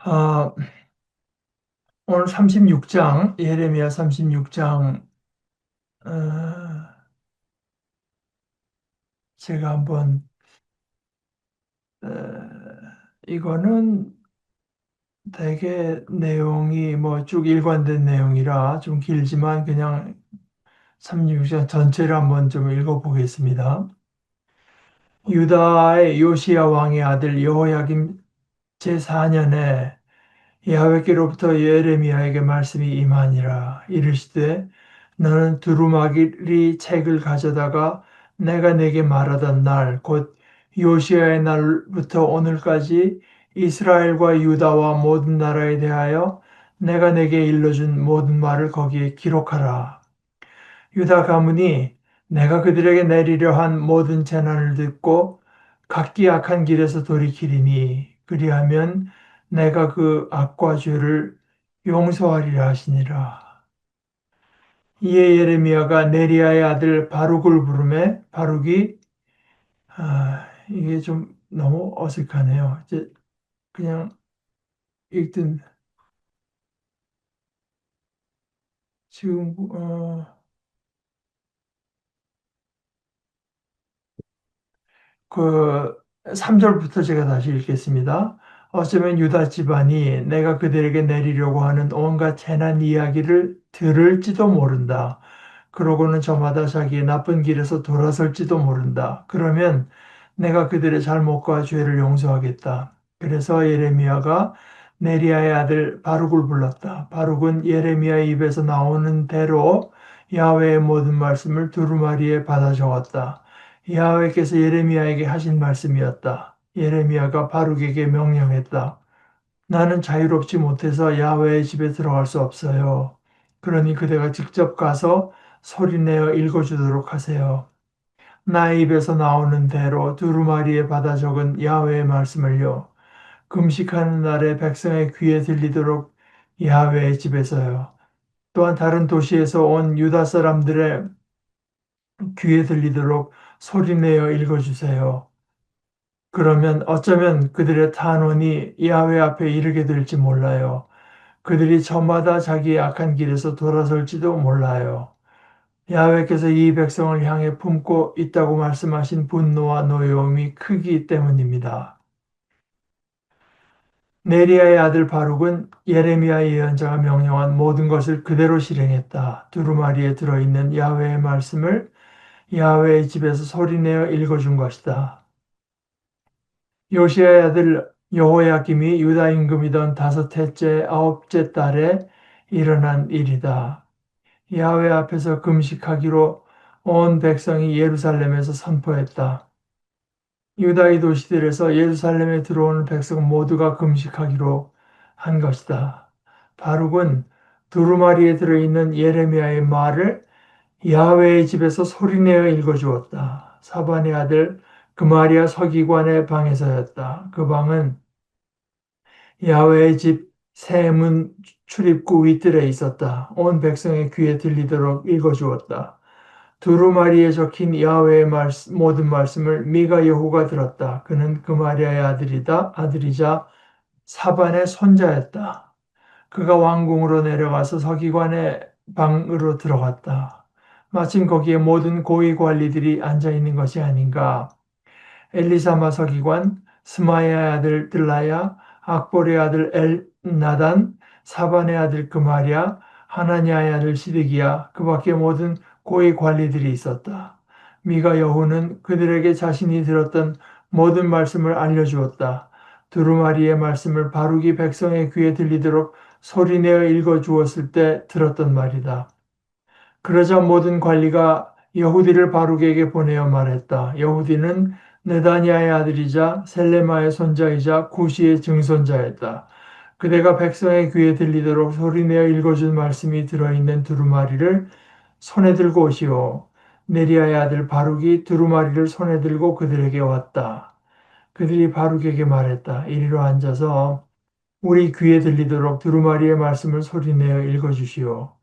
아, 오늘 36장, 예레미야 36장, 제가 한번, 어, 이거는 되게 내용이 뭐 쭉 일관된 내용이라 좀 길지만 그냥 36장 전체를 한번 좀 읽어보겠습니다. 유다의 요시야 왕의 아들 여호야김 제4년에 야훼께로부터 예레미야에게 말씀이 임하니라. 이르시되 너는 두루마리 책을 가져다가 내가 내게 말하던 날 곧 요시야의 날부터 오늘까지 이스라엘과 유다와 모든 나라에 대하여 내가 내게 일러준 모든 말을 거기에 기록하라. 유다 가문이 내가 그들에게 내리려 한 모든 재난을 듣고 각기 악한 길에서 돌이키리니 그리하면 내가 그 악과 죄를 용서하리라 하시니라. 이에 예레미야가 네리야의 아들 바룩을 부르매 바룩이 이게 좀 너무 어색하네요. 이제 그냥 읽든 지금 그 3절부터 제가 다시 읽겠습니다. 어쩌면 유다 집안이 내가 그들에게 내리려고 하는 온갖 재난 이야기를 들을지도 모른다. 그러고는 저마다 자기의 나쁜 길에서 돌아설지도 모른다. 그러면 내가 그들의 잘못과 죄를 용서하겠다. 그래서 예레미야가 네리야의 아들 바룩을 불렀다. 바룩은 예레미야의 입에서 나오는 대로 야훼의 모든 말씀을 두루마리에 받아 적었다. 야훼께서 예레미야에게 하신 말씀이었다. 예레미야가 바룩에게 명령했다. 나는 자유롭지 못해서 야훼의 집에 들어갈 수 없어요. 그러니 그대가 직접 가서 소리내어 읽어주도록 하세요. 나의 입에서 나오는 대로 두루마리에 받아 적은 야훼의 말씀을요. 금식하는 날에 백성의 귀에 들리도록 야훼의 집에서요. 또한 다른 도시에서 온 유다 사람들의 귀에 들리도록 소리내어 읽어주세요. 그러면 어쩌면 그들의 탄원이 야훼 앞에 이르게 될지 몰라요. 그들이 저마다 자기의 악한 길에서 돌아설지도 몰라요. 야훼께서 이 백성을 향해 품고 있다고 말씀하신 분노와 노여움이 크기 때문입니다. 네리야의 아들 바룩은 예레미야 예언자가 명령한 모든 것을 그대로 실행했다. 두루마리에 들어있는 야훼의 말씀을 야훼의 집에서 소리내어 읽어준 것이다. 요시야의 아들 여호야김이 유다 임금이던 다섯 해째 아홉째 달에 일어난 일이다. 야훼 앞에서 금식하기로 온 백성이 예루살렘에서 선포했다. 유다의 도시들에서 예루살렘에 들어오는 백성 모두가 금식하기로 한 것이다. 바룩은 두루마리에 들어있는 예레미야의 말을 야훼의 집에서 소리내어 읽어주었다. 사반의 아들 그마리아 서기관의 방에서였다. 그 방은 야훼의 집 세문 출입구 윗뜰에 있었다. 온 백성의 귀에 들리도록 읽어주었다. 두루마리에 적힌 야훼의 모든 말씀을 미가 여호가 들었다. 그는 그마리아의 아들이자 사반의 손자였다. 그가 왕궁으로 내려가서 서기관의 방으로 들어갔다. 마침 거기에 모든 고위 관리들이 앉아 있는 것이 아닌가. 엘리사마 서기관, 스마야의 아들 들라야, 악볼의 아들 엘나단, 사반의 아들 그마랴, 하나냐의 아들 시드기야, 그 밖에 모든 고위 관리들이 있었다. 미가 여호는 그들에게 자신이 들었던 모든 말씀을 알려주었다. 두루마리의 말씀을 바룩이 백성의 귀에 들리도록 소리내어 읽어주었을 때 들었던 말이다. 그러자 모든 관리가 여후디를 바룩에게 보내어 말했다. 여후디는 느다니아의 아들이자 셀레마의 손자이자 구시의 증손자였다. 그대가 백성의 귀에 들리도록 소리내어 읽어준 말씀이 들어있는 두루마리를 손에 들고 오시오. 네리야의 아들 바룩이 두루마리를 손에 들고 그들에게 왔다. 그들이 바룩에게 말했다. 이리로 앉아서 우리 귀에 들리도록 두루마리의 말씀을 소리내어 읽어주시오.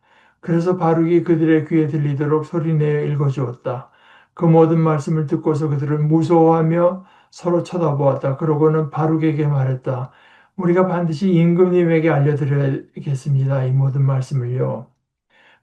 그래서 바룩이 그들의 귀에 들리도록 소리내어 읽어주었다. 그 모든 말씀을 듣고서 그들은 무서워하며 서로 쳐다보았다. 그러고는 바룩에게 말했다. 우리가 반드시 임금님에게 알려드려야겠습니다. 이 모든 말씀을요.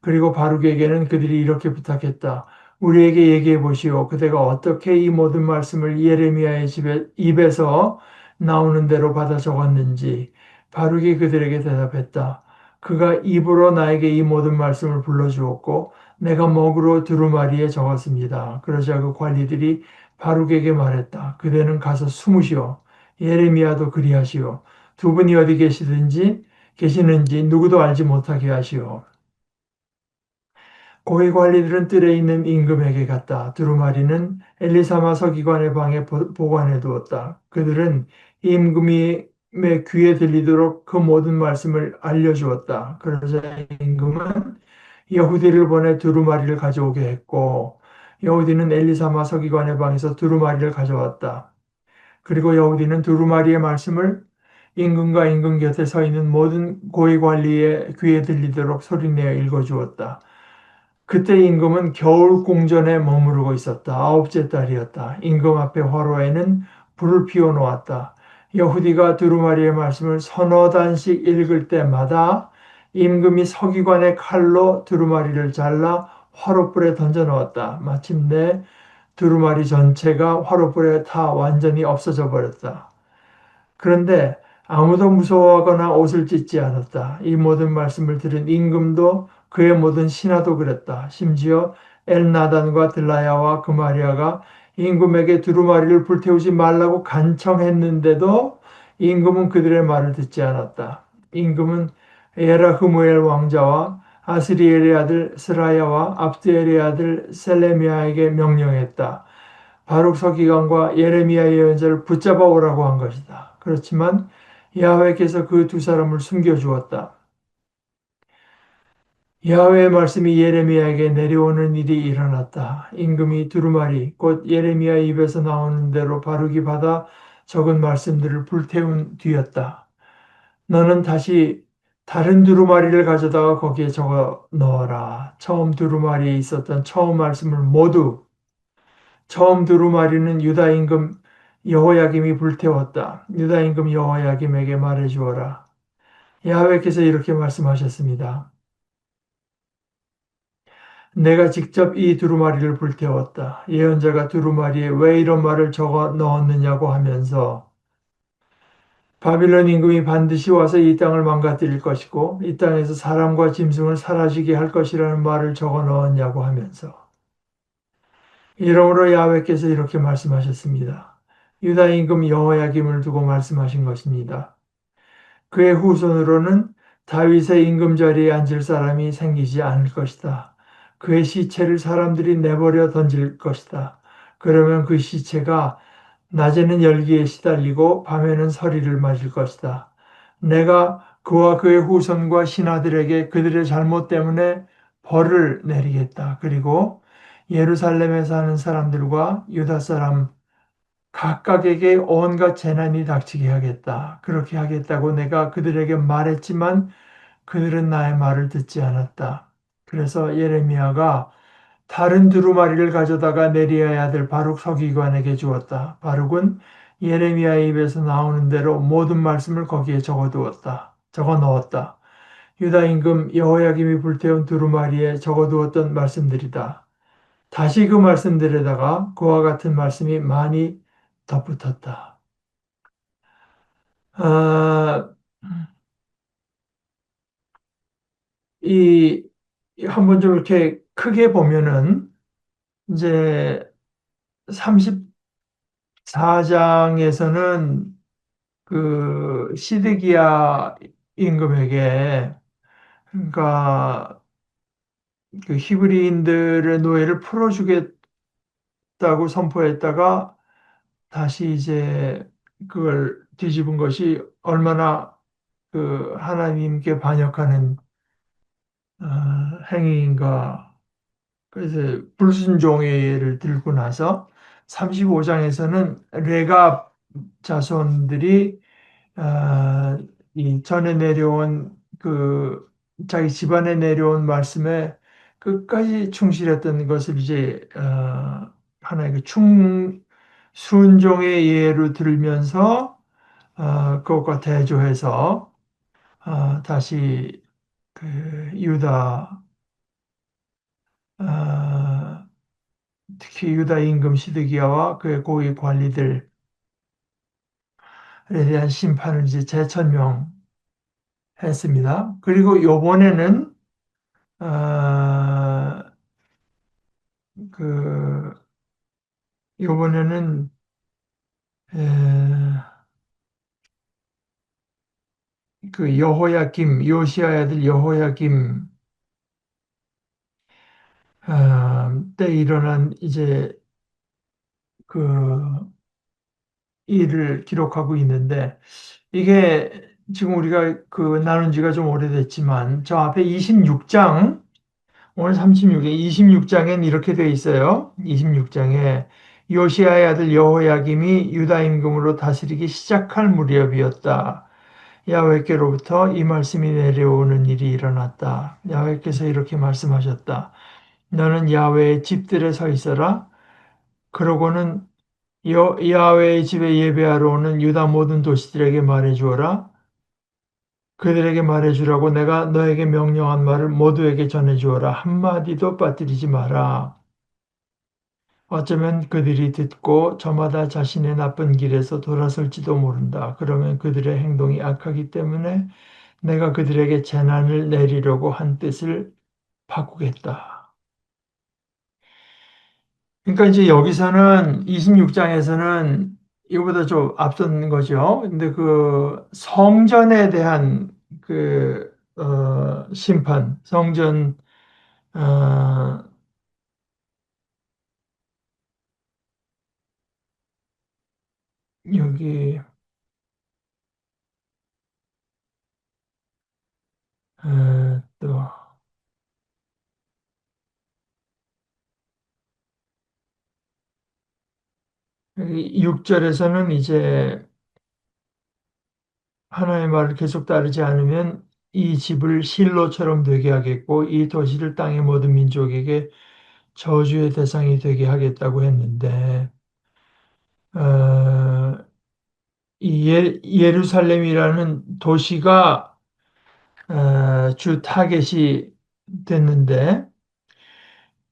그리고 바룩에게는 그들이 이렇게 부탁했다. 우리에게 얘기해 보시오. 그대가 어떻게 이 모든 말씀을 예레미야의 입에서 나오는 대로 받아 적었는지. 바룩이 그들에게 대답했다. 그가 입으로 나에게 이 모든 말씀을 불러주었고 내가 먹으로 두루마리에 적었습니다. 그러자 그 관리들이 바룩에게 말했다. 그대는 가서 숨으시오. 예레미야도 그리하시오. 두 분이 어디 계시는지 누구도 알지 못하게 하시오. 고위 관리들은 뜰에 있는 임금에게 갔다. 두루마리는 엘리사마 서기관의 방에 보관해 두었다. 그들은 임금의 귀에 들리도록 그 모든 말씀을 알려주었다. 그러자 임금은 여후디를 보내 두루마리를 가져오게 했고 여후디는 엘리사마 서기관의 방에서 두루마리를 가져왔다. 그리고 여후디는 두루마리의 말씀을 임금과 임금 곁에 서 있는 모든 고위 관리의 귀에 들리도록 소리내어 읽어주었다. 그때 임금은 겨울 궁전에 머무르고 있었다. 아홉째 달이었다. 임금 앞에 화로에는 불을 피워 놓았다. 여후디가 두루마리의 말씀을 서너 단씩 읽을 때마다 임금이 서기관의 칼로 두루마리를 잘라 화로불에 던져 넣었다. 마침내 두루마리 전체가 화로불에 타 완전히 없어져 버렸다. 그런데 아무도 무서워하거나 옷을 찢지 않았다. 이 모든 말씀을 들은 임금도 그의 모든 신하도 그랬다. 심지어 엘나단과 들라야와 그마리아가 임금에게 두루마리를 불태우지 말라고 간청했는데도 임금은 그들의 말을 듣지 않았다. 임금은 에라 흐무엘 왕자와 아스리엘의 아들 스라야와 압드엘의 아들 셀레미야에게 명령했다. 바룩 서기관과 예레미야 예언자를 붙잡아 오라고 한 것이다. 그렇지만 야훼께서 그 두 사람을 숨겨 주었다. 야훼의 말씀이 예레미야에게 내려오는 일이 일어났다. 임금이 두루마리 곧 예레미야 입에서 나오는 대로 바룩이 받아 적은 말씀들을 불태운 뒤였다. 너는 다시 다른 두루마리를 가져다가 거기에 적어 넣어라. 처음 두루마리에 있었던 처음 말씀을 모두 처음 두루마리는 유다 임금 여호야김이 불태웠다. 유다 임금 여호야김에게 말해 주어라. 야훼께서 이렇게 말씀하셨습니다. 내가 직접 이 두루마리를 불태웠다. 예언자가 두루마리에 왜 이런 말을 적어 넣었느냐고 하면서 바빌론 임금이 반드시 와서 이 땅을 망가뜨릴 것이고 이 땅에서 사람과 짐승을 사라지게 할 것이라는 말을 적어 넣었냐고 하면서 이러므로 야훼께서 이렇게 말씀하셨습니다. 유다 임금 여호야김을 두고 말씀하신 것입니다. 그의 후손으로는 다윗의 임금 자리에 앉을 사람이 생기지 않을 것이다. 그의 시체를 사람들이 내버려 던질 것이다. 그러면 그 시체가 낮에는 열기에 시달리고 밤에는 서리를 맞을 것이다. 내가 그와 그의 후손과 신하들에게 그들의 잘못 때문에 벌을 내리겠다. 그리고 예루살렘에 사는 사람들과 유다 사람 각각에게 온갖 재난이 닥치게 하겠다. 그렇게 하겠다고 내가 그들에게 말했지만 그들은 나의 말을 듣지 않았다. 그래서 예레미야가 다른 두루마리를 가져다가 내리야의 아들 바룩 서기관에게 주었다. 바룩은 예레미야의 입에서 나오는 대로 모든 말씀을 거기에 적어 넣었다. 유다 임금 여호야김이 불태운 두루마리에 적어 두었던 말씀들이다. 다시 그 말씀들에다가 그와 같은 말씀이 많이 덧붙었다. 아, 이, 한번 좀 이렇게 크게 보면은, 이제 34장에서는 그 시드기야 임금에게, 그러니까 그 히브리인들의 노예를 풀어주겠다고 선포했다가 다시 이제 그걸 뒤집은 것이 얼마나 그 하나님께 반역하는 행위인가. 그래서 불순종의 예를 들고 나서 35장에서는 레갑 자손들이 이 전에 내려온 그 자기 집안에 내려온 말씀에 끝까지 충실했던 것을 이제 하나의 그 순종의 예로 들면서 그것과 대조해서 다시 그 유다 어, 특히 유다 임금 시드기야와 그의 고위 관리들에 대한 심판을 이제 재천명했습니다. 그리고 요번에는 어, 그 요번에는 에, 그 여호야김 요시아의 아들 여호야김 때 일어난 이제 그 일을 기록하고 있는데 이게 지금 우리가 그 나눈 지가 좀 오래됐지만 저 앞에 26장 오늘 36에 26장엔 이렇게 되어 있어요. 26장에 요시아의 아들 여호야김이 유다 임금으로 다스리기 시작할 무렵이었다. 야훼께로부터 이 말씀이 내려오는 일이 일어났다. 야훼께서 이렇게 말씀하셨다. 너는 야훼의 집들에 서 있어라. 그러고는 야훼의 집에 예배하러 오는 유다 모든 도시들에게 말해 주어라. 그들에게 말해 주라고 내가 너에게 명령한 말을 모두에게 전해 주어라. 한마디도 빠뜨리지 마라. 어쩌면 그들이 듣고 저마다 자신의 나쁜 길에서 돌아설지도 모른다. 그러면 그들의 행동이 악하기 때문에 내가 그들에게 재난을 내리려고 한 뜻을 바꾸겠다. 그러니까 이제 여기서는 26장에서는 이거보다 좀 앞선 거죠. 근데 그 성전에 대한 심판, 성전, 어, 여기, 또, 6절에서는 이제 하나의 말을 계속 따르지 않으면 이 집을 실로처럼 되게 하겠고 이 도시를 땅의 모든 민족에게 저주의 대상이 되게 하겠다고 했는데 어, 이 예루살렘이라는 도시가 주 타겟이 됐는데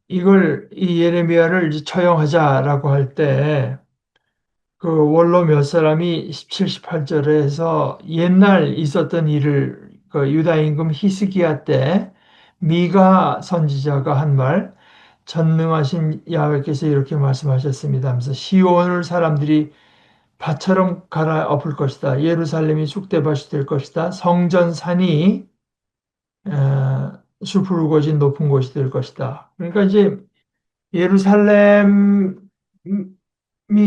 이걸 이 예레미야를 이제 처형하자라고 할 때 그 원로 몇 사람이 17, 18절에서 옛날 있었던 일을 그 유다 임금 히스기야 때 미가 선지자가 한 말, 전능하신 야훼께서 이렇게 말씀하셨습니다 하면서 시온을 사람들이 밭처럼 갈아엎을 것이다. 예루살렘이 쑥대밭이 될 것이다. 성전산이 숲을 우거진 높은 곳이 될 것이다. 그러니까 이제 예루살렘이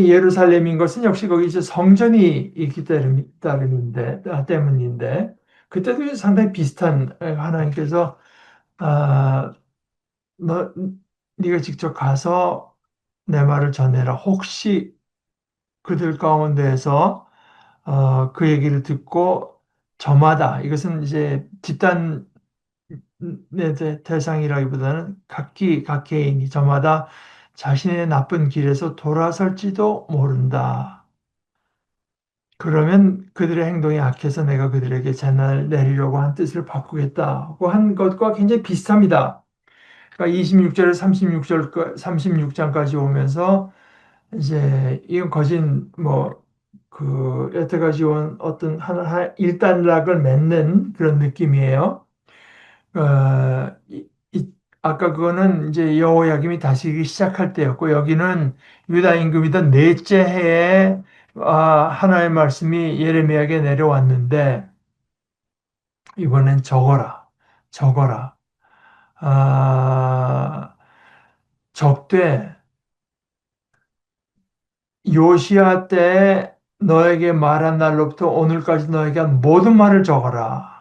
예루살렘인 것은 역시 거기 이제 성전이 있기 때문인데 그때도 상당히 비슷한 하나님께서 아, 너 네가 직접 가서 내 말을 전해라. 혹시 그들 가운데에서 그 얘기를 듣고 저마다 이것은 이제 집단의 대상이라기보다는 각 개인이 저마다 자신의 나쁜 길에서 돌아설지도 모른다. 그러면 그들의 행동이 악해서 내가 그들에게 재난을 내리려고 한 뜻을 바꾸겠다고 한 것과 굉장히 비슷합니다. 그러니까 26절에서 36장까지 오면서 이제 이건 거진 여태까지 온 어떤 하나 일단락을 맺는 그런 느낌이에요. 아까 그거는 이제 여호야김이 다스리기 시작할 때였고 여기는 유다 임금이던 넷째 해에 하나의 말씀이 예레미야에게 내려왔는데 이번엔 적어라, 적어라. 아, 적되 요시야 때 너에게 말한 날로부터 오늘까지 너에게 한 모든 말을 적어라.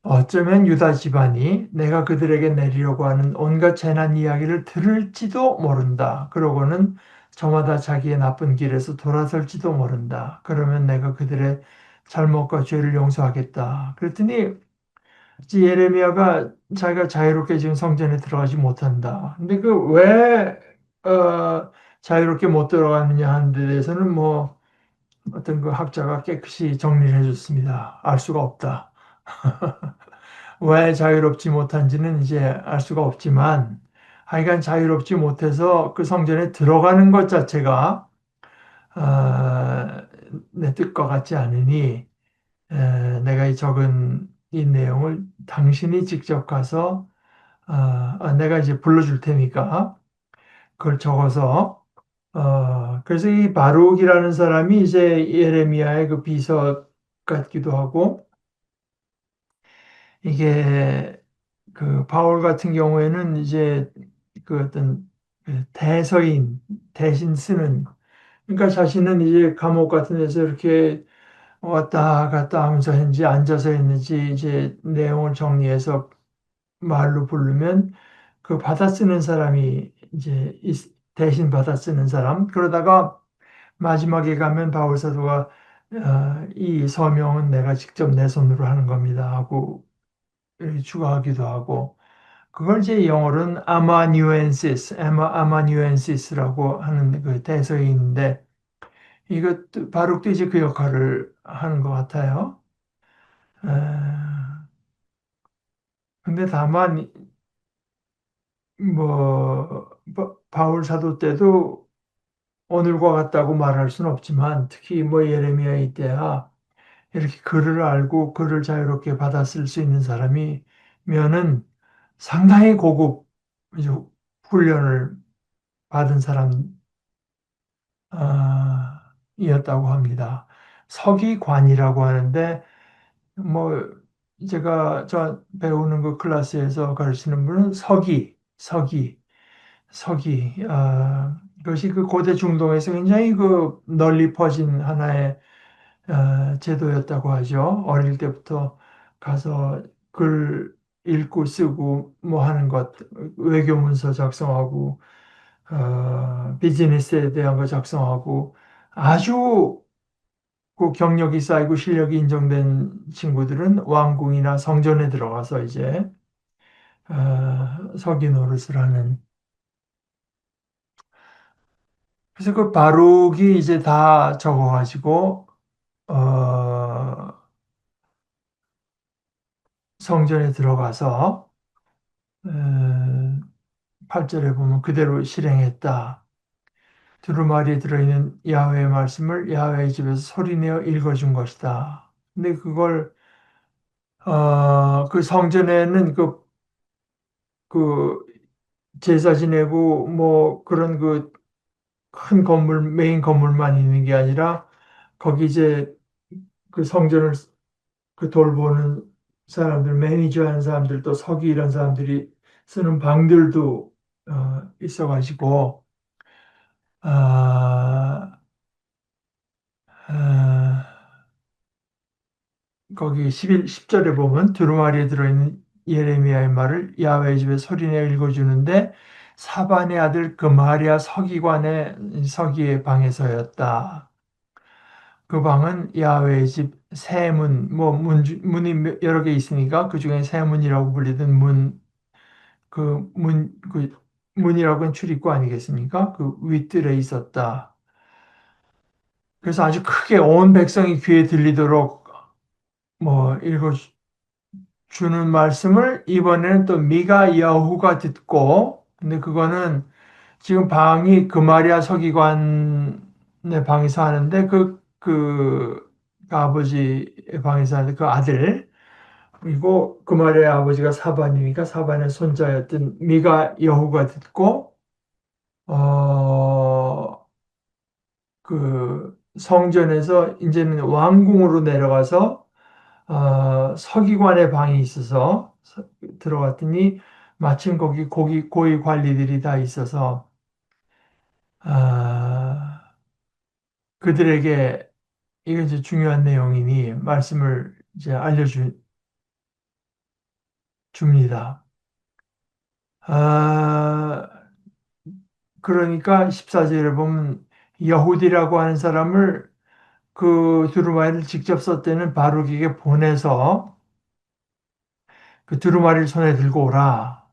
어쩌면 유다 집안이 내가 그들에게 내리려고 하는 온갖 재난 이야기를 들을지도 모른다. 그러고는 저마다 자기의 나쁜 길에서 돌아설지도 모른다. 그러면 내가 그들의 잘못과 죄를 용서하겠다. 그랬더니 이제 예레미야가 자기가 자유롭게 지금 성전에 들어가지 못한다. 근데 왜 자유롭게 못 들어가느냐 하는 데 대해서는 어떤 그 학자가 깨끗이 정리를 해줬습니다. 알 수가 없다. 왜 자유롭지 못한지는 이제 알 수가 없지만, 하여간 자유롭지 못해서 그 성전에 들어가는 것 자체가 내 뜻과 같지 않으니 내가 이 적은 이 내용을 당신이 직접 가서 내가 이제 불러줄 테니까 그걸 적어서 그래서 이 바룩이라는 사람이 이제 예레미야의 그 비서 같기도 하고 이게 그 바울 같은 경우에는 이제 그 어떤 그 대서인 대신 쓰는 그러니까 자신은 이제 감옥 같은 데서 이렇게 왔다 갔다 하면서 했는지 앉아서 했는지 이제 내용을 정리해서 말로 부르면 그 받아 쓰는 사람이 이제 대신 받아 쓰는 사람 그러다가 마지막에 가면 바울 사도가 이 서명은 내가 직접 내 손으로 하는 겁니다 하고 추가하기도 하고 그걸 이제 영어로는 아마뉴엔시스라고 하는 그 대서인인데 이것도 바룩도 이제 그 역할을 하는 것 같아요. 근데 다만 뭐 바울 사도 때도 오늘과 같다고 말할 수는 없지만 특히 뭐 예레미야 이때야 이렇게 글을 알고 글을 자유롭게 받아 쓸 수 있는 사람이면은 상당히 고급 이제 훈련을 받은 이었다고 합니다. 서기관이라고 하는데 뭐 제가 저 배우는 그 클래스에서 가르치는 분은 서기 그것이 그 고대 중동에서 굉장히 그 널리 퍼진 하나의 제도였다고 하죠. 어릴 때부터 가서 글 읽고 쓰고 뭐 하는 것, 외교 문서 작성하고 비즈니스에 대한 거 작성하고 아주 그 경력이 쌓이고 실력이 인정된 친구들은 왕궁이나 성전에 들어가서 이제 서기 노릇을 하는. 그래서 그 바룩이 이제 다 적어가지고 성전에 들어가서 8절에 보면 그대로 실행했다. 두루마리에 들어있는 야훼의 말씀을 야훼의 집에서 소리내어 읽어준 것이다. 근데 그걸 그 성전에는 그 제사 지내고 뭐 그런 그 큰 건물 메인 건물만 있는 게 아니라 거기 이제 그 성전을 그 돌보는 사람들 매니저하는 사람들도 서기 이런 사람들이 쓰는 방들도 있어가지고 아, 아, 거기 10절에 보면 두루마리에 들어있는 예레미야의 말을 야훼의 집에 소리내어 읽어주는데 사반의 아들 그마리아 서기관의 서기의 방에서였다. 그 방은 야훼의 집 세문, 뭐 문이 여러 개 있으니까 그 중에 세문이라고 불리던 그 문이라고는 출입구 아니겠습니까? 그 윗뜰에 있었다. 그래서 아주 크게 온 백성이 귀에 들리도록 뭐 주는 말씀을 이번에는 또 미가 여후가 듣고 근데 그거는 지금 방이 그마리아 서기관의 방에서 하는데 그 아버지의 방에서 하는데 그 아들 그리고 그마리아 아버지가 사반이니까 사반의 손자였던 미가 여후가 듣고 어 그 성전에서 이제는 왕궁으로 내려가서 서기관의 방이 있어서 들어갔더니 마침 거기 고위 관리들이 다 있어서 아, 그들에게 이게 이제 중요한 내용이니 말씀을 이제 줍니다. 아, 그러니까 14절에 보면 여후디라고 하는 사람을 그 두루마리를 직접 썼다는 바룩에게 보내서 그 두루마리를 손에 들고 오라.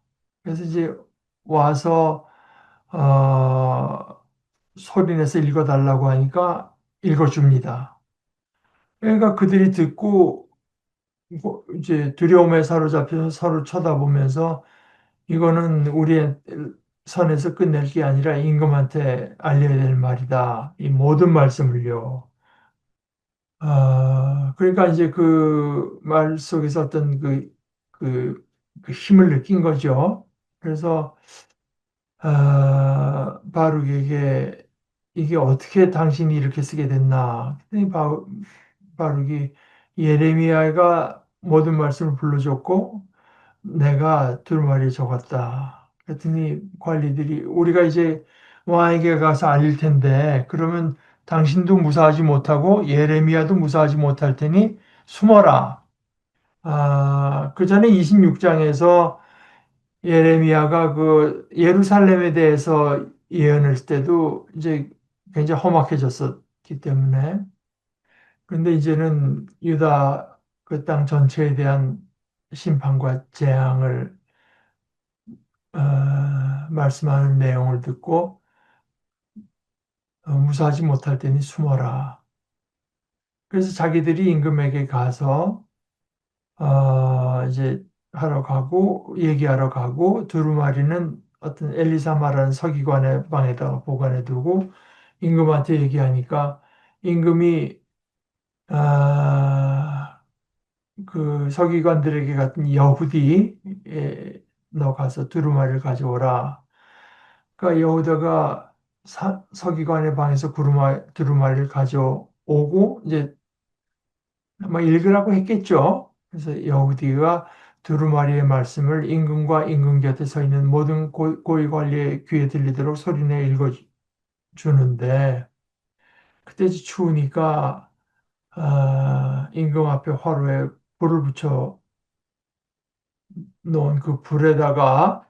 그래서 이제 와서 소리내서 읽어달라고 하니까 읽어줍니다. 그러니까 그들이 듣고 이제 두려움에 사로잡혀서 서로 쳐다보면서 이거는 우리의 선에서 끝낼 게 아니라 임금한테 알려야 될 말이다. 이 모든 말씀을요. 그러니까 이제 그 말 속에서 어떤 그, 그 힘을 느낀 거죠. 그래서, 바룩에게 이게 어떻게 당신이 이렇게 쓰게 됐나. 그랬더니 바룩이 예레미야가 모든 말씀을 불러줬고, 내가 두루마리에 적었다. 그랬더니 관리들이 우리가 이제 왕에게 가서 알릴 텐데 그러면 당신도 무사하지 못하고 예레미야도 무사하지 못할 테니 숨어라. 그 전에 26장에서 예레미야가 그 예루살렘에 대해서 예언할 때도 이제 굉장히 험악해졌었기 때문에 그런데 이제는 유다 그 땅 전체에 대한 심판과 재앙을 말씀하는 내용을 듣고 무사하지 못할 때니 숨어라. 그래서 자기들이 임금에게 가서 이제 하러 가고 얘기하러 가고 두루마리는 어떤 엘리사마라는 서기관의 방에다가 보관해 두고 임금한테 얘기하니까 임금이 아, 그 서기관들에게 같은 여후디에 너 가서 두루마리를 가져오라. 그러니까 여호다가 서기관의 방에서 두루마리를 가져오고 이제 아마 읽으라고 했겠죠. 그래서 여호디가 두루마리의 말씀을 임금과 임금 곁에 서 있는 모든 고위 관리의 귀에 들리도록 소리내 읽어주는데 그때 추우니까 임금 앞에 화로에 불을 붙여 놓은 그 불에다가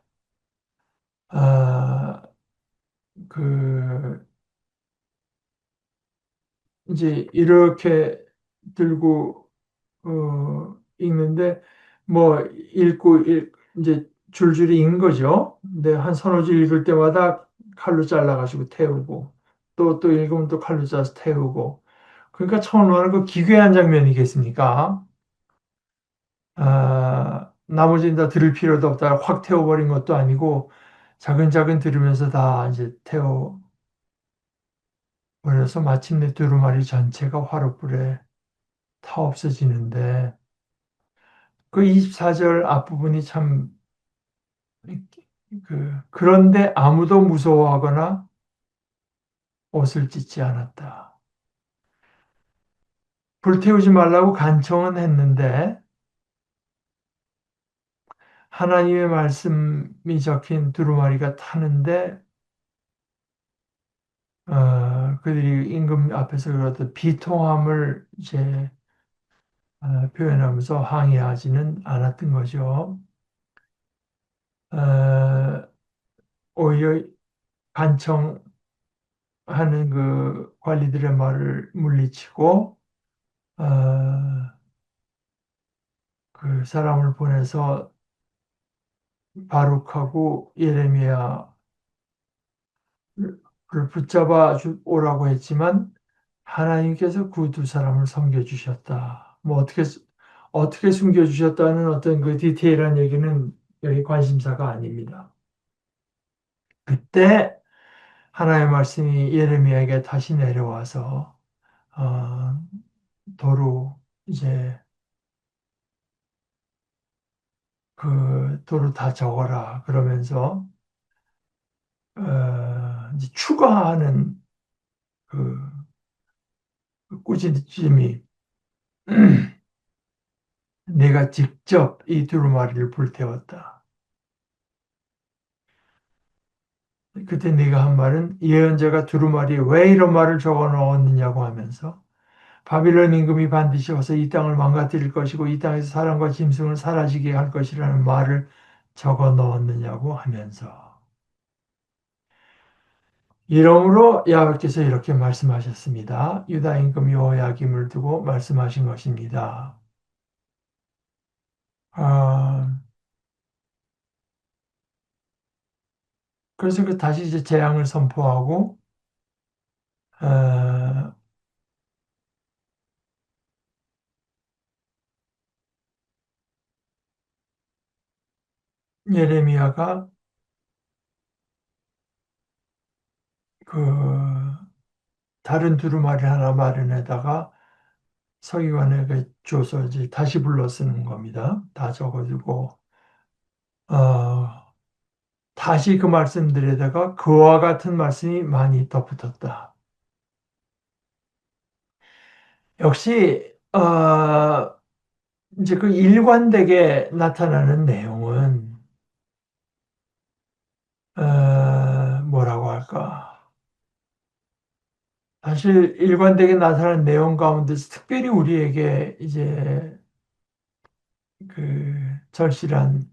아, 그 이제 이렇게 들고 읽는데 뭐 이제 줄줄이 읽는 거죠. 근데 한 서너 줄 읽을 때마다 칼로 잘라가지고 태우고 또 읽으면 또 칼로 잘라서 태우고 그러니까 청론하는 그 기괴한 장면이겠습니까? 나머지는 다 들을 필요도 없다. 확 태워버린 것도 아니고 자근자근 들으면서 다 이제 태워버려서 마침내 두루마리 전체가 화롯불에 타 없어지는데 그 24절 앞부분이 참 그런데 아무도 무서워하거나 옷을 찢지 않았다. 불태우지 말라고 간청은 했는데 하나님의 말씀이 적힌 두루마리가 타는데 그들이 임금 앞에서 그렇듯 비통함을 이제 표현하면서 항의하지는 않았던 거죠. 어, 오히려 간청하는 그 관리들의 말을 물리치고 어, 그 사람을 보내서 바룩하고 예레미야를 붙잡아 오라고 했지만 하나님께서 그 두 사람을 섬겨주셨다. 뭐 어떻게 숨겨주셨다는 어떤 그 디테일한 얘기는 여기 관심사가 아닙니다. 그때 하나님의 말씀이 예레미야에게 다시 내려와서 어, 도로 이제 그 도로 다 적어라 그러면서 이제 추가하는 그 꾸짖음이 내가 직접 이 두루마리를 불태웠다. 그때 네가 한 말은 예언자가 두루마리에 왜 이런 말을 적어 넣었느냐고 하면서 바빌론 임금이 반드시 와서 이 땅을 망가뜨릴 것이고 이 땅에서 사람과 짐승을 사라지게 할 것이라는 말을 적어 넣었느냐고 하면서 이러므로 야훼께서 이렇게 말씀하셨습니다. 유다 임금 여호야김을 두고 말씀하신 것입니다. 아, 그래서 그 다시 이제 재앙을 선포하고 예레미야가 그 다른 두루마리 하나 마련에다가 서기관에게 줘서 이제 다시 불러 쓰는 겁니다. 다 적어주고 어, 다시 그 말씀들에다가 그와 같은 말씀이 많이 덧붙었다. 역시 이제 그 일관되게 나타나는 내용은 뭐라고 할까? 사실 일관되게 나타나는 내용 가운데서 특별히 우리에게 이제 그 절실한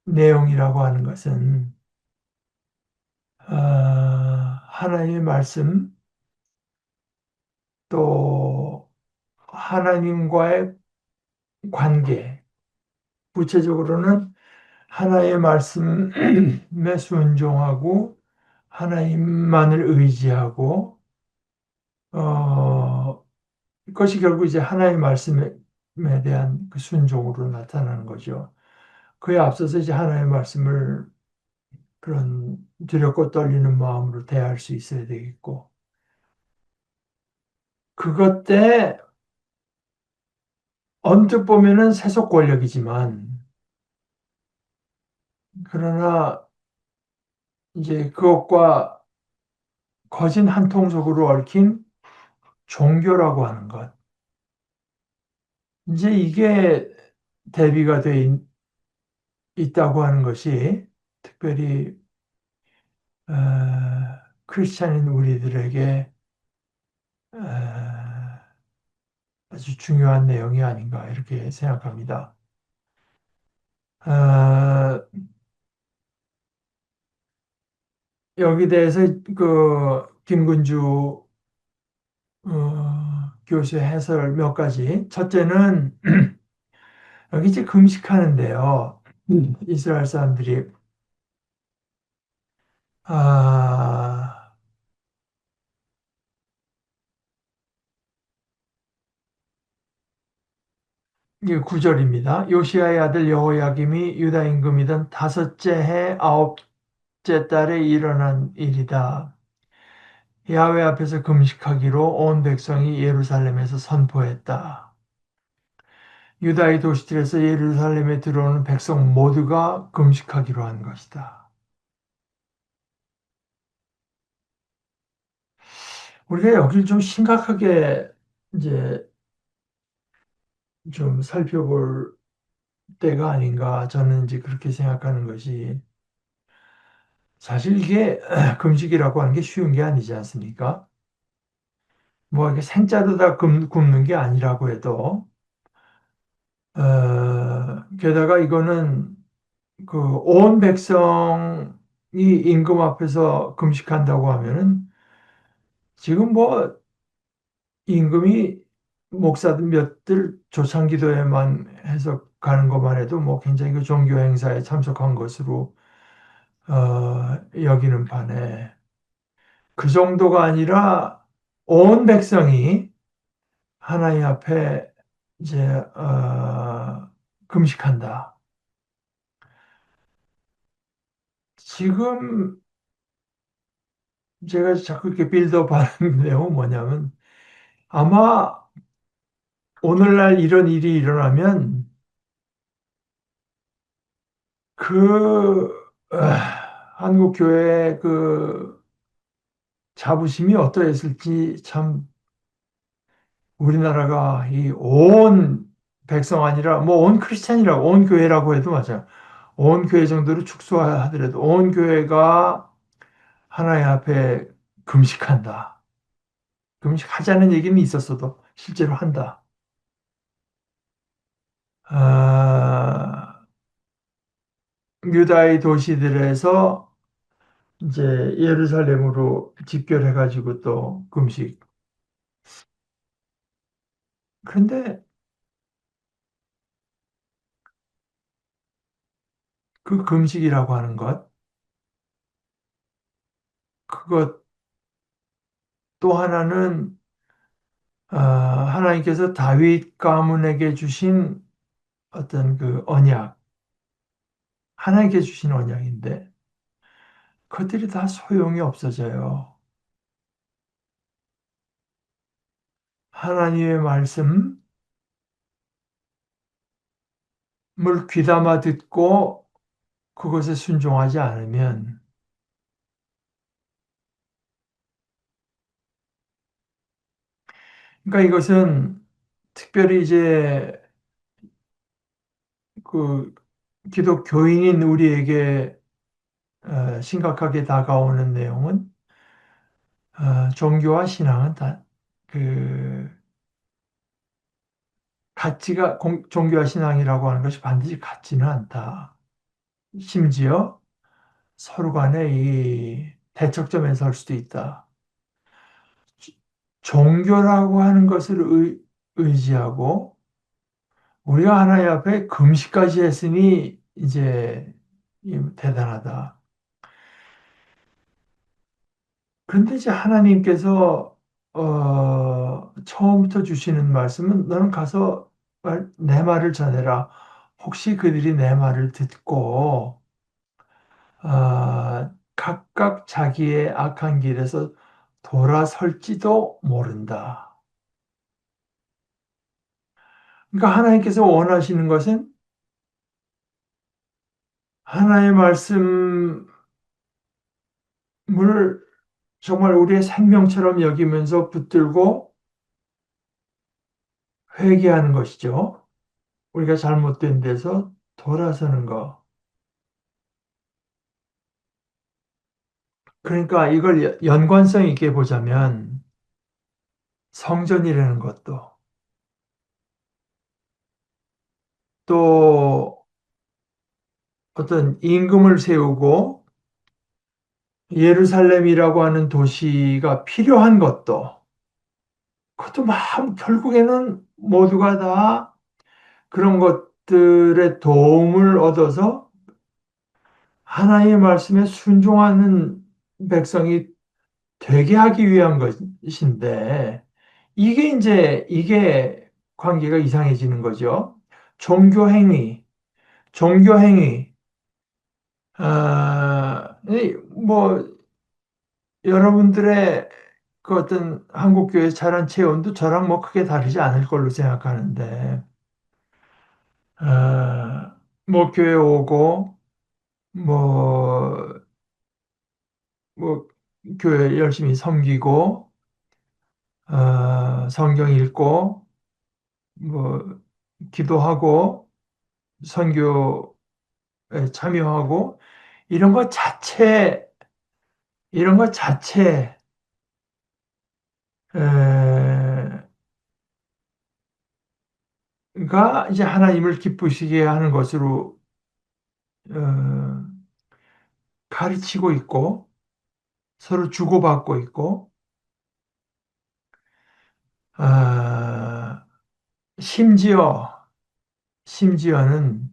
내용이라고 하는 것은 하나님의 말씀 또 하나님과의 관계 구체적으로는 하나의 말씀에 순종하고 하나님만을 의지하고 그것이 결국 이제 하나의 말씀에 대한 그 순종으로 나타나는 거죠. 그에 앞서서 이제 하나의 말씀을 그런 두렵고 떨리는 마음으로 대할 수 있어야 되겠고 그것 때 언뜻 보면은 세속 권력이지만 그러나 이제 그것과 거진 한 통속으로 얽힌 종교라고 하는 것. 이제 이게 대비가 돼 있다고 하는 것이 특별히 어, 크리스찬인 우리들에게 아주 중요한 내용이 아닌가 이렇게 생각합니다. 어, 여기 대해서 그 김근주 교수의 해설 몇 가지. 첫째는 여기 이제 금식하는데요. 이스라엘 사람들이 아, 이게 9절입니다. 요시아의 아들 여호야김이 유다 임금이던 다섯째 해 아홉째 달에 일어난 일이다. 야훼 앞에서 금식하기로 온 백성이 예루살렘에서 선포했다. 유다의 도시들에서 예루살렘에 들어오는 백성 모두가 금식하기로 한 것이다. 우리가 여기를 좀 심각하게 이제 좀 살펴볼 때가 아닌가 저는 이제 그렇게 생각하는 것이 사실 이게 금식이라고 하는 게 쉬운 게 아니지 않습니까? 뭐 이게 생짜로 다 굶는 게 아니라고 해도 게다가 이거는 그 온 백성이 임금 앞에서 금식한다고 하면은 지금 뭐 임금이 목사들 몇들 조창기도에만 해서 가는 것만 해도 뭐 굉장히 그 종교 행사에 참석한 것으로 여기는 반에 그 정도가 아니라 온 백성이 하나님 앞에 이제 금식한다. 지금 제가 자꾸 이렇게 빌드업하는 내용은 뭐냐면 아마 오늘날 이런 일이 일어나면 그 한국 교회의 그 자부심이 어떠했을지 참 우리나라가 이 온 백성 아니라 뭐 온 크리스찬이라고 온 교회라고 해도 맞아요. 온 교회 정도로 축소하더라도 온 교회가 하나님 앞에 금식한다. 금식하자는 얘기는 있었어도 실제로 한다. 아, 유다의 도시들에서 이제 예루살렘으로 집결해가지고 또 금식. 그런데 그 금식이라고 하는 것, 그것 또 하나는 하나님께서 다윗 가문에게 주신 어떤 그 언약, 하나님께 주신 언약인데 그들이 다 소용이 없어져요. 하나님의 말씀을 귀담아 듣고 그것에 순종하지 않으면 그러니까 이것은 특별히 이제 그 기독교인인 우리에게 심각하게 다가오는 내용은 종교와 신앙은 다 그 종교와 신앙이라고 하는 것이 반드시 같지는 않다. 심지어 서로 간에 이 대척점에 설 수도 있다. 종교라고 하는 것을 의지하고 우리가 하나님 앞에 금식까지 했으니 이제 대단하다. 그런데 이제 하나님께서 처음부터 주시는 말씀은 너는 가서 내 말을 전해라. 혹시 그들이 내 말을 듣고 각각 자기의 악한 길에서 돌아설지도 모른다. 그러니까 하나님께서 원하시는 것은 하나님의 말씀을 정말 우리의 생명처럼 여기면서 붙들고 회개하는 것이죠. 우리가 잘못된 데서 돌아서는 것. 그러니까 이걸 연관성 있게 보자면 성전이라는 것도 또 어떤 임금을 세우고 예루살렘이라고 하는 도시가 필요한 것도 그것도 막 결국에는 모두가 다 그런 것들의 도움을 얻어서 하나님의 말씀에 순종하는 백성이 되게 하기 위한 것인데 이게 관계가 이상해지는 거죠. 종교 행위, 종교 행위. 뭐 여러분들의 그 어떤 한국교회 자란 체온도 저랑 뭐 크게 다르지 않을 걸로 생각하는데, 뭐 교회 오고, 뭐, 뭐 교회 열심히 섬기고, 성경 읽고, 뭐 기도하고, 선교에 참여하고, 이런 것 자체, 이런 것 자체, 가 이제 하나님을 기쁘시게 하는 것으로 어, 가르치고 있고 서로 주고받고 있고 아, 심지어 심지어는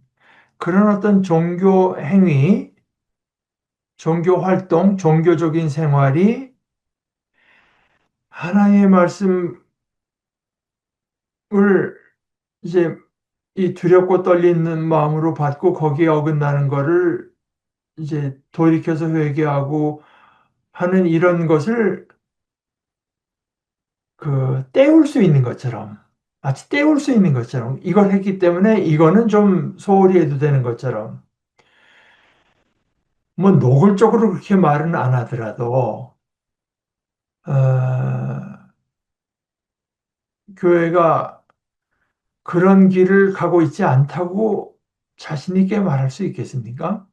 그런 어떤 종교 행위, 종교 활동, 종교적인 생활이 하나님의 말씀을 이제 이 두렵고 떨리는 마음으로 받고 거기에 어긋나는 거를 이제 돌이켜서 회개하고 하는 이런 것을 때울 수 있는 것처럼, 마치 때울 수 있는 것처럼, 이걸 했기 때문에 이거는 좀 소홀히 해도 되는 것처럼, 뭐 노골적으로 그렇게 말은 안 하더라도, 어, 교회가 그런 길을 가고 있지 않다고 자신 있게 말할 수 있겠습니까?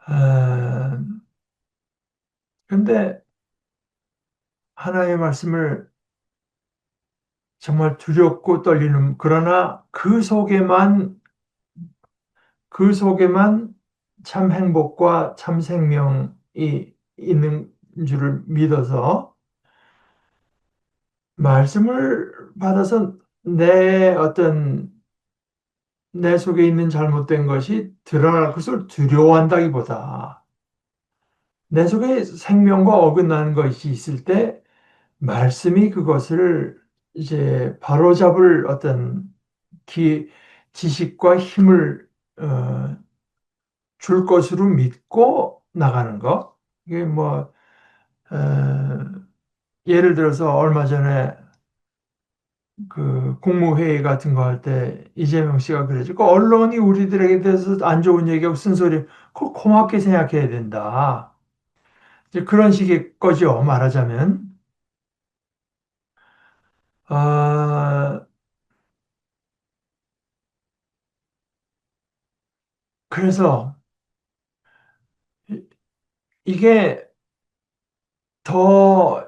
어, 근데 하나님의 말씀을 정말 두렵고 떨리는, 그러나 그 속에만 참 행복과 참 생명이 있는 줄을 믿어서 말씀을 받아서 내 속에 있는 잘못된 것이 드러날 것을 두려워한다기보다 내 속에 생명과 어긋나는 것이 있을 때 말씀이 그것을 이제 바로잡을 어떤 지식과 힘을 어, 줄 것으로 믿고 나가는 거. 이게 뭐 예를 들어서 얼마 전에 그 국무회의 같은 거 할 때 이재명 씨가 그러죠. 그 언론이 우리들에게 대해서 안 좋은 얘기하고 쓴소리, 그걸 고맙게 생각해야 된다. 이제 그런 식의 거죠, 말하자면. 아, 그래서 이게 더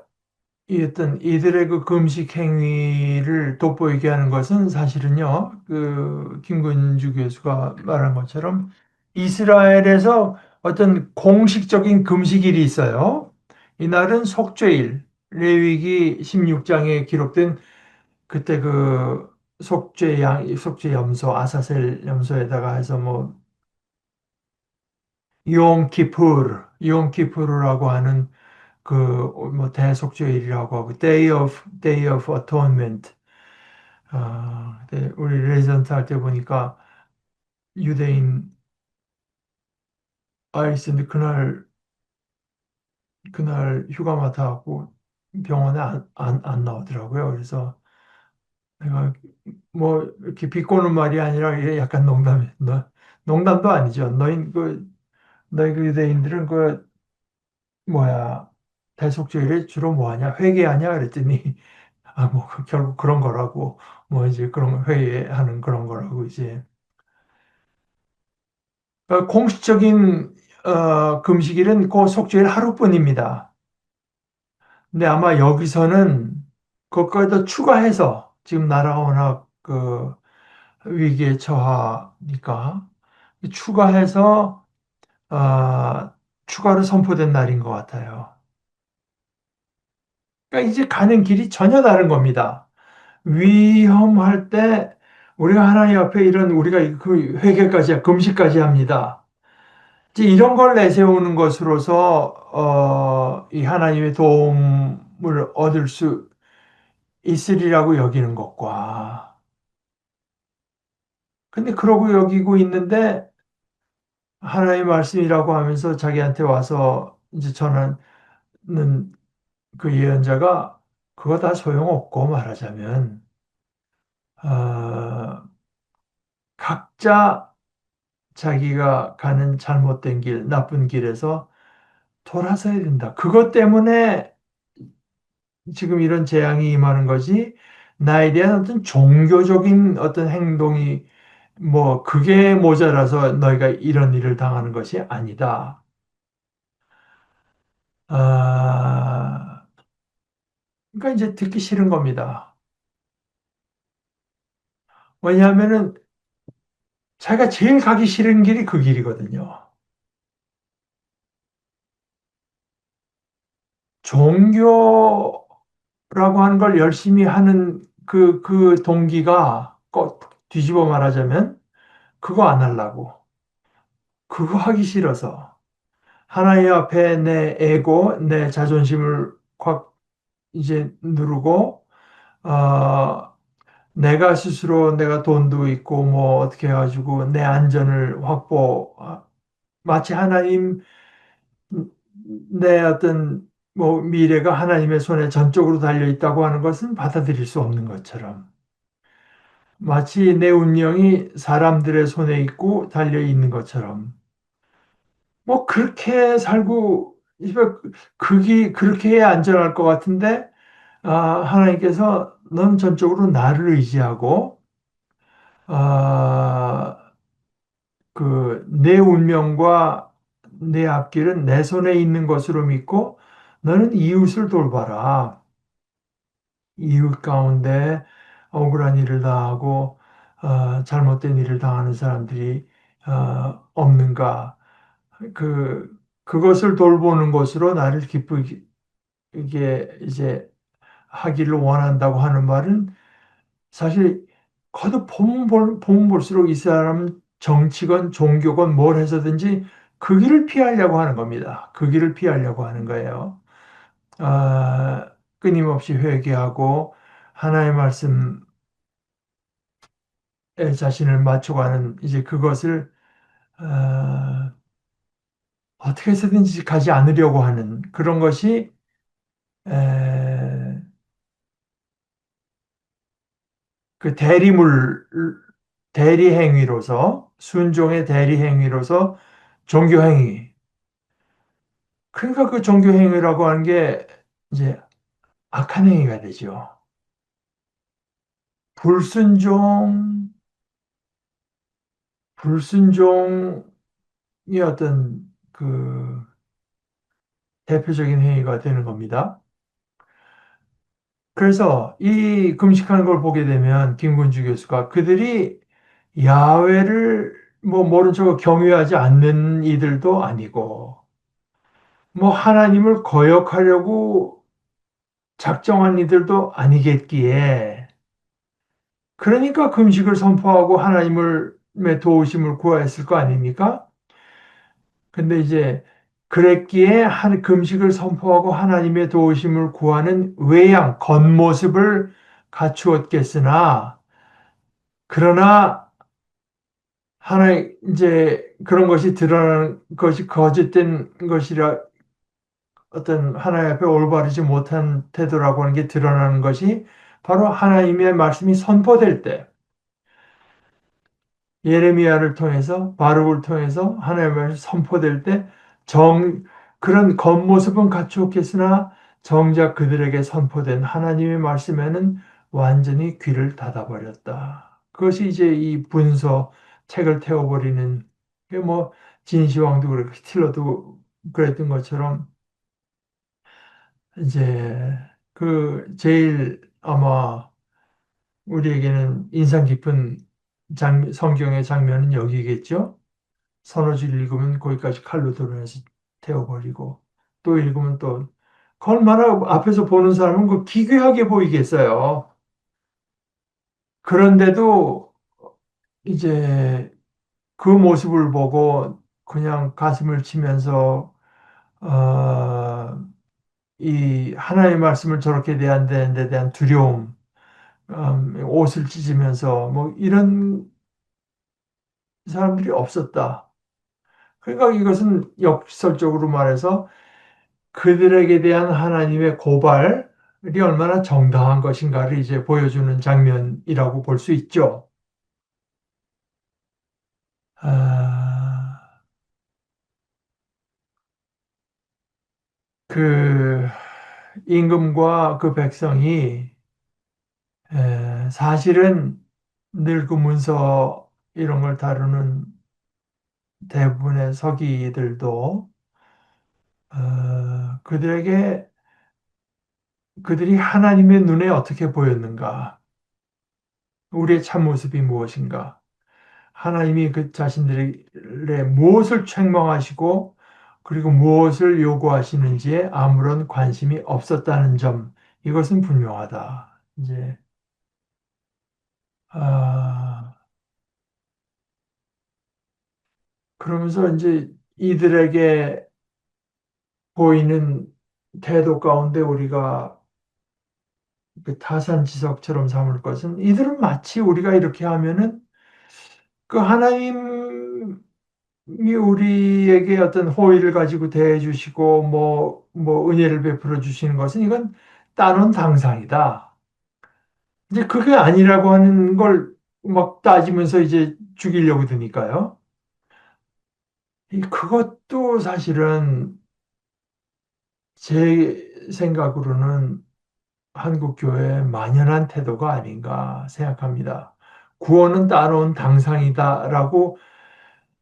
이 어떤 이들의 그 금식 행위를 돋보이게 하는 것은 사실은요, 그 김근주 교수가 말한 것처럼 이스라엘에서 어떤 공식적인 금식일이 있어요. 이날은 속죄일, 레위기 16장에 기록된 그때 그 속죄 염소, 아사셀 염소에다가 해서 뭐 용키푸르라고 하는 그 뭐 대속죄일이라고 하고 Day of Atonement. 근데 우리 레지던트 할 때 보니까 유대인 아이스인데 그날 휴가 맡아갖고 병원에 안 나오더라고요. 그래서 내가 뭐 이렇게 비꼬는 말이 아니라 이게 약간 농담도 아니죠. 너희 그 유대인들은 그 뭐야 대속죄일에 주로 뭐 하냐 회개하냐 그랬더니 뭐 결국 그런 거라고 뭐 이제 그런 회의하는 그런 거라고 이제 공식적인 금식일은 그 속죄일 하루뿐입니다. 근데 아마 여기서는 그것까지 더 추가해서 지금 나라가 워낙 그 위기에 처하니까 추가해서 추가로 선포된 날인 것 같아요. 그러니까 이제 가는 길이 전혀 다른 겁니다. 위험할 때 우리가 하나님 앞에 이런 우리가 그 회개까지 금식까지 합니다. 이제 이런 걸 내세우는 것으로서 이 하나님의 도움을 얻을 수 있으리라고 여기는 것과 근데 그러고 여기고 있는데 하나님의 말씀이라고 하면서 자기한테 와서 이제 전하는 그 예언자가 그거 다 소용없고 말하자면 어, 각자 자기가 가는 잘못된 길, 나쁜 길에서 돌아서야 된다. 그것 때문에 지금 이런 재앙이 임하는 것이 나에 대한 어떤 종교적인 어떤 행동이 뭐 그게 모자라서 너희가 이런 일을 당하는 것이 아니다. 아, 그러니까 이제 듣기 싫은 겁니다. 왜냐하면은 자기가 제일 가기 싫은 길이 그 길이거든요. 종교라고 하는 걸 열심히 하는 그 동기가 꼭 뒤집어 말하자면 그거 안 하려고. 그거 하기 싫어서. 하나님 앞에 내 에고, 내 자존심을 확 이제 누르고, 어, 내가 스스로 내가 돈도 있고 뭐 어떻게 해가지고 내 안전을 마치 하나님, 내 어떤 뭐 미래가 하나님의 손에 전적으로 달려 있다고 하는 것은 받아들일 수 없는 것처럼. 마치 내 운명이 사람들의 손에 있고 달려 있는 것처럼. 뭐 그렇게 살고 그렇게 해야 안전할 것 같은데 하나님께서 넌 전적으로 나를 의지하고 아, 그 내 운명과 내 앞길은 내 손에 있는 것으로 믿고 너는 이웃을 돌봐라. 이웃 가운데 억울한 일을 당하고 잘못된 일을 당하는 사람들이 없는가? 그것을 돌보는 것으로 나를 기쁘게 이제 하기를 원한다고 하는 말은 사실 거듭 보면 볼수록 이 사람은 정치건 종교건 뭘 해서든지 그 길을 피하려고 하는 겁니다. 그 길을 피하려고 하는 거예요. 끊임없이 회개하고 하나의 말씀 자신을 맞춰가는 이제 그것을 어떻게 해서든지 가지 않으려고 하는 그런 것이 에, 그 대리 행위로서 순종의 대리 행위로서 종교 행위. 그러니까 그 종교 행위라고 하는 게 이제 악한 행위가 되죠. 불순종, 불순종이 어떤 그 대표적인 행위가 되는 겁니다. 그래서 이 금식하는 걸 보게 되면 김군주 교수가 그들이 야훼를 뭐 모른 척 경외하지 않는 이들도 아니고 뭐 하나님을 거역하려고 작정한 이들도 아니겠기에 그러니까 금식을 선포하고 하나님의 도우심을 구하였을 거 아닙니까? 근데 이제 그랬기에 금식을 선포하고 하나님의 도우심을 구하는 외양, 겉모습을 갖추었겠으나 그러나 하나 이제 그런 것이 드러나는 것이 거짓된 것이라 어떤 하나님 앞에 올바르지 못한 태도라고 하는 게 드러나는 것이 바로 하나님의 말씀이 선포될 때 예레미야를 통해서 바룩을 통해서 하나님의 말씀이 선포될 때 그런 겉모습은 갖추었겠으나 정작 그들에게 선포된 하나님의 말씀에는 완전히 귀를 닫아버렸다. 그것이 이제 이 분서 책을 태워버리는 게 뭐 진시황도 그렇고 히틀러도 그랬던 것처럼 이제 그 제일 아마 우리에게는 인상 깊은 성경의 장면은 여기겠죠. 서너 줄 읽으면 거기까지 칼로 드러내서 태워버리고 또 읽으면 또 얼마나 앞에서 보는 사람은 그 기괴하게 보이겠어요. 그런데도 이제 그 모습을 보고 그냥 가슴을 치면서 이 하나님의 말씀을 저렇게 대한 데 대한 두려움, 옷을 찢으면서 뭐 이런 사람들이 없었다. 그러니까 이것은 역설적으로 말해서 그들에게 대한 하나님의 고발이 얼마나 정당한 것인가를 이제 보여주는 장면이라고 볼 수 있죠. 아, 그 임금과 그 백성이 사실은 늘 그 문서 이런 걸 다루는 대부분의 서기들도 그들에게 그들이 하나님의 눈에 어떻게 보였는가, 우리의 참모습이 무엇인가, 하나님이 그 자신들의 무엇을 책망하시고 그리고 무엇을 요구하시는지에 아무런 관심이 없었다는 점, 이것은 분명하다. 이제 아, 그러면서 이제 이들에게 보이는 태도 가운데 우리가 그 타산지석처럼 삼을 것은 이들은 마치 우리가 이렇게 하면은 그 하나님이 우리에게 어떤 호의를 가지고 대해 주시고 뭐 은혜를 베풀어 주시는 것은 이건 따놓은 당상이다. 이제 그게 아니라고 하는 걸 막 따지면서 이제 죽이려고 드니까요. 그것도 사실은 제 생각으로는 한국 교회의 만연한 태도가 아닌가 생각합니다. 구원은 따놓은 당상이다라고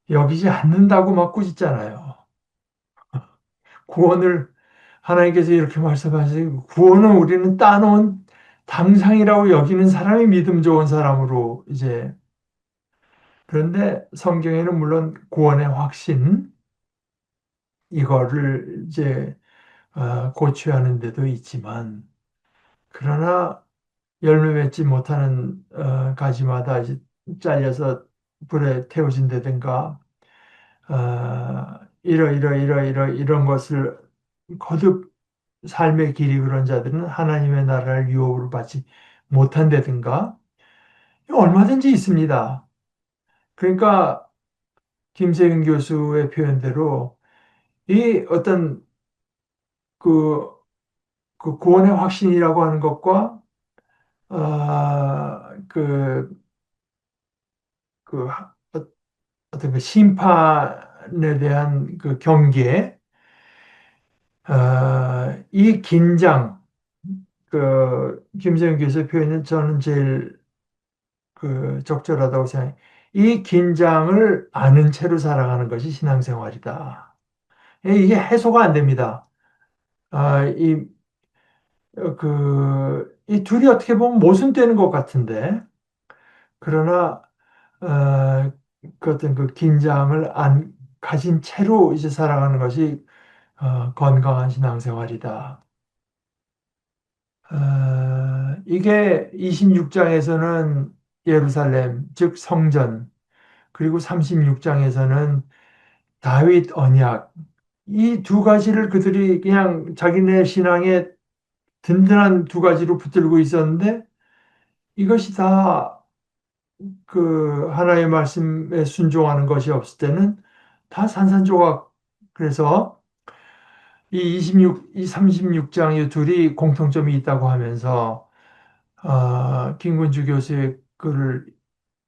여기지 않는다고 막 꾸짖잖아요. 구원을 하나님께서 이렇게 말씀하시고 구원은 우리는 따놓은 당상이라고 여기는 사람이 믿음 좋은 사람으로 이제 그런데 성경에는 물론 구원의 확신 이거를 이제 고취하는 데도 있지만 그러나 열매 맺지 못하는 가지마다 이제 잘려서 불에 태워진다든가 이런 것을 거듭 삶의 길이 그런 자들은 하나님의 나라를 유업으로 받지 못한다든가 얼마든지 있습니다. 그러니까 김세윤 교수의 표현대로 이 어떤 그, 그 구원의 확신이라고 하는 것과 그, 그 어떤 그 심판에 대한 그 경계, 이 긴장, 그 김세윤 교수의 표현은 저는 제일 그 적절하다고 생각해요. 이 긴장을 아는 채로 살아가는 것이 신앙생활이다. 이게 해소가 안 됩니다. 아, 이 둘이 어떻게 보면 모순되는 것 같은데, 그러나, 그 어떤 그 긴장을 안 가진 채로 이제 살아가는 것이 건강한 신앙생활이다. 이게 26장에서는 예루살렘, 즉 성전, 그리고 36장에서는 다윗 언약, 이 두 가지를 그들이 그냥 자기네 신앙의 든든한 두 가지로 붙들고 있었는데 이것이 다 그 하나의 말씀에 순종하는 것이 없을 때는 다 산산조각. 그래서 이 36장 이 둘이 공통점이 있다고 하면서 김군주 교수의 글을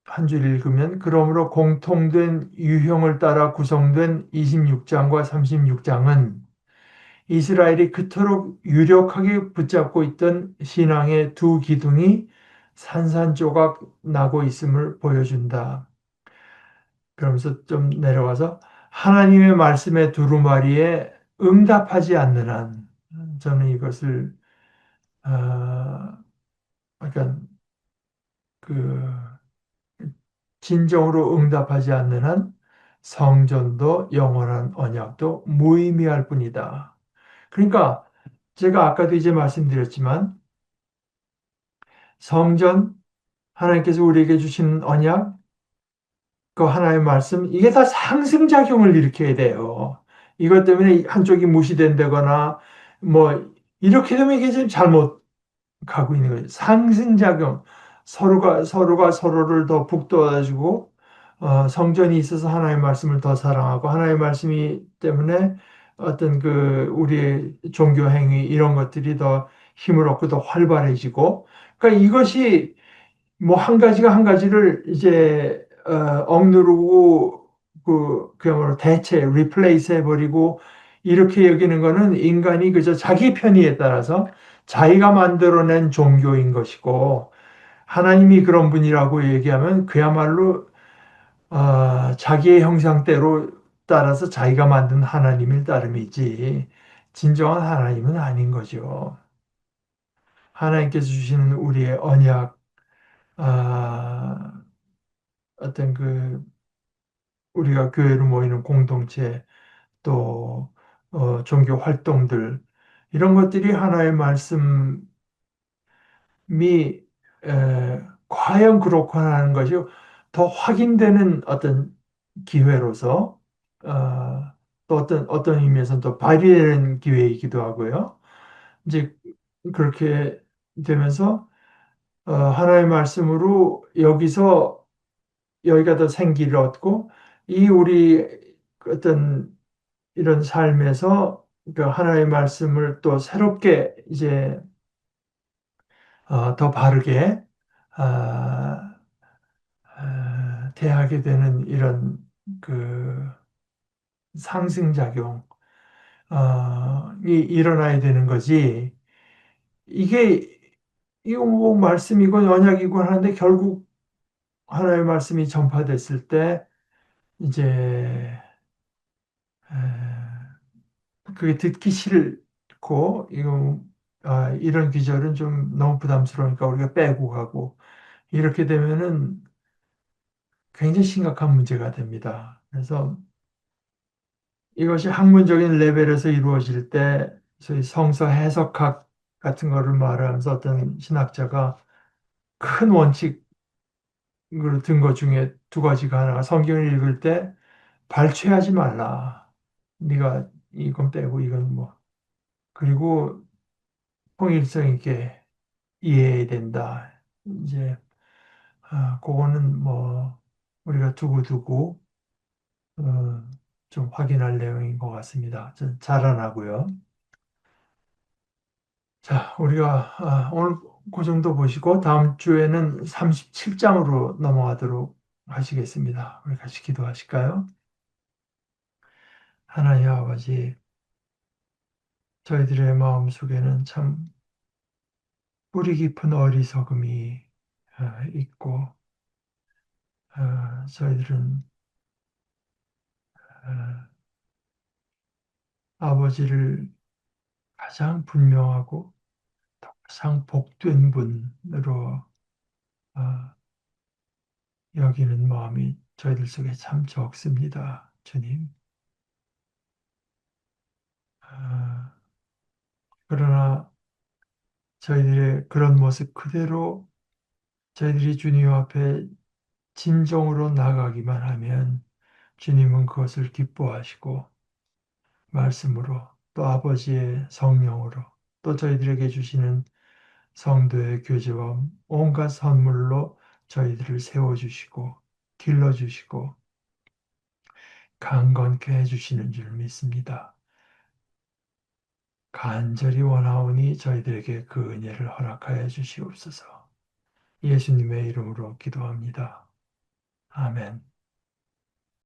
한 줄 읽으면 그러므로 공통된 유형을 따라 구성된 26장과 36장은 이스라엘이 그토록 유력하게 붙잡고 있던 신앙의 두 기둥이 산산조각 나고 있음을 보여준다. 그러면서 좀 내려와서 하나님의 말씀의 두루마리에 응답하지 않는 한 저는 이것을 약간 그 진정으로 응답하지 않는 한 성전도 영원한 언약도 무의미할 뿐이다. 그러니까 제가 아까도 이제 말씀드렸지만 성전, 하나님께서 우리에게 주신 언약, 그 하나의 말씀, 이게 다 상승작용을 일으켜야 돼요. 이것 때문에 한쪽이 무시된다거나, 뭐, 이렇게 되면 이게 지금 잘못 가고 있는 거죠. 상승작용. 서로가 서로를 더 북돋아주고, 성전이 있어서 하나님의 말씀을 더 사랑하고, 하나님의 말씀이 때문에 어떤 그, 우리의 종교 행위, 이런 것들이 더 힘을 얻고 더 활발해지고, 그러니까 이것이 뭐 한 가지가 한 가지를 이제 억누르고 그야말로 대체 리플레이스 해버리고 이렇게 여기는 거는 인간이 그저 자기 편의에 따라서 자기가 만들어낸 종교인 것이고 하나님이 그런 분이라고 얘기하면 그야말로 자기의 형상대로 따라서 자기가 만든 하나님일 따름이지 진정한 하나님은 아닌 거죠. 하나님께서 주시는 우리의 언약, 아, 어떤 그 우리가 교회로 모이는 공동체 또 종교 활동들 이런 것들이 하나의 말씀이 과연 그렇구나 하는 것이 더 확인되는 어떤 기회로서 또 어떤 의미에서는 또 발휘되는 기회이기도 하고요. 이제 그렇게 되면서 하나의 말씀으로 여기가 더 생기를 얻고 이 우리 어떤 이런 삶에서 그 하나의 말씀을 또 새롭게 이제 더 바르게 아, 대하게 되는 이런 그 상승작용 이 일어나야 되는 거지. 이게 이거 뭐 말씀이고 언약이고 하는데 결국 하나의 말씀이 전파됐을 때 이제 그게 듣기 싫고 이거 이런 귀절은 좀 너무 부담스러우니까 우리가 빼고 가고 이렇게 되면은 굉장히 심각한 문제가 됩니다. 그래서 이것이 학문적인 레벨에서 이루어질 때 소위 성서 해석학 같은 거를 말하면서 어떤 신학자가 큰 원칙으로 든 것 중에 두 가지가 하나가 성경을 읽을 때 발췌하지 말라. 네가 이건 빼고 이건 뭐 그리고 통일성 있게 이해해야 된다. 이제 그거는 뭐 우리가 두고두고 어, 좀 확인할 내용인 것 같습니다. 자라나고요. 자, 우리가 오늘 그 정도 보시고 다음 주에는 37장으로 넘어가도록 하시겠습니다. 우리 같이 기도하실까요? 하나님 아버지, 저희들의 마음 속에는 참 뿌리 깊은 어리석음이 있고, 저희들은 어, 아버지를 가장 분명하고 가장 복된 분으로 어, 여기는 마음이 저희들 속에 참 적습니다. 주님. 어, 그러나 저희들의 그런 모습 그대로 저희들이 주님 앞에 진정으로 나가기만 하면 주님은 그것을 기뻐하시고 말씀으로 또 아버지의 성령으로 또 저희들에게 주시는 성도의 교제와 온갖 선물로 저희들을 세워주시고 길러주시고 강건케 해주시는 줄 믿습니다. 간절히 원하오니 저희들에게 그 은혜를 허락하여 주시옵소서. 예수님의 이름으로 기도합니다. 아멘.